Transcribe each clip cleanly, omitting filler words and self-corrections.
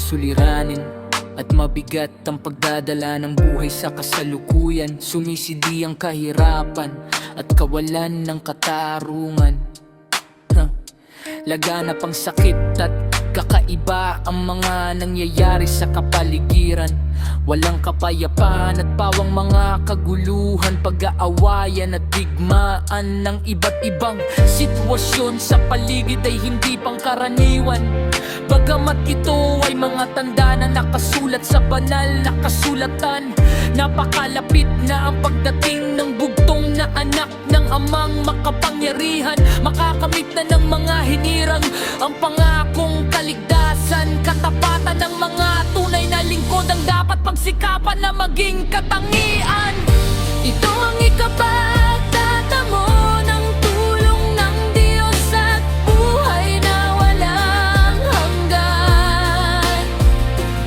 suliranin at mabigat ang pagdadala ng buhay sa kasalukuyan. Sumisidi ang kahirapan at kawalan ng katarungan. Laganap ang sakit at kakaiba ang mga nangyayari sa kapaligiran. Walang kapayapaan at pawang mga kaguluhan, pag-aawayan at digmaan ng iba't ibang sitwasyon sa paligid ay hindi pangkaraniwan. Bagamat ito ay mga tanda na nakasulat sa banal na kasulatan, napakalapit na ang pagdating ng bugtong na anak ng amang makapangyarihan. Makakamit na ng mga hinirang ang pangakong kaligtasan. Katapatan ng mga tunay na lingkod ang dapat pagsikapan na maging katangian. Ito ang ikapagtatamo ng tulong ng Diyos at buhay na walang hanggan.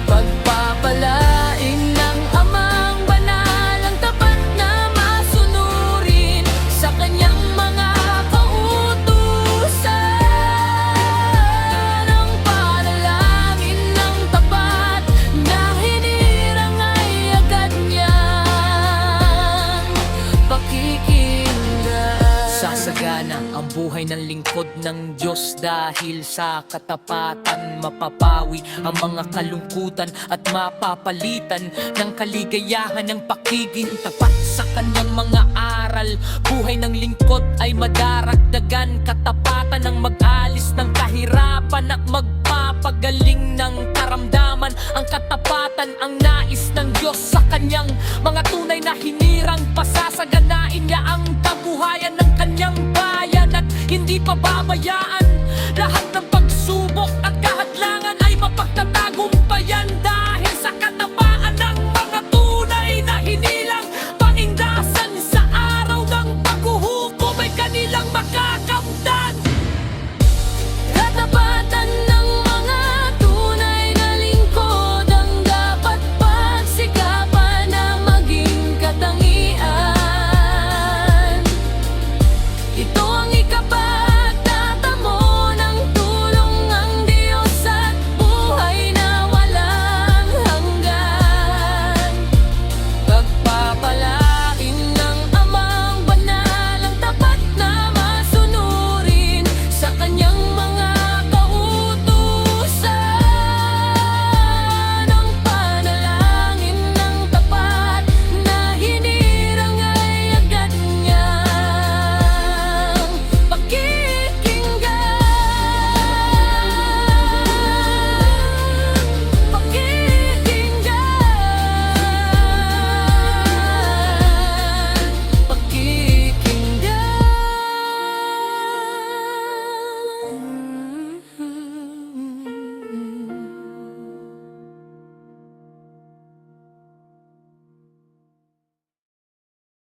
Pagpapalain ng amang banal ang tapat na masunurin sa kanyang mga kautusan. Ang panalangin ng tapat na hinirang ay agad niyang pakikinggan. Sasagana ang buhay ng lingkod ng Diyos dahil sa katapatan mapapawi ang mga kalungkutan at mapapalitan ng kaligayahan ng pakiging tapat sa kanyang mga aral. Buhay ng lingkod ay madaragdagan katapatan ng mag-alis ng kahirapan at magpapagaling ng karamdaman. Ang katapatan ang nais ng Diyos sa kanyang mga tunay na hinirang. Pasasaganain niya ang kabuhayan ng kanyang bayan at hindi pababayaan lahat ng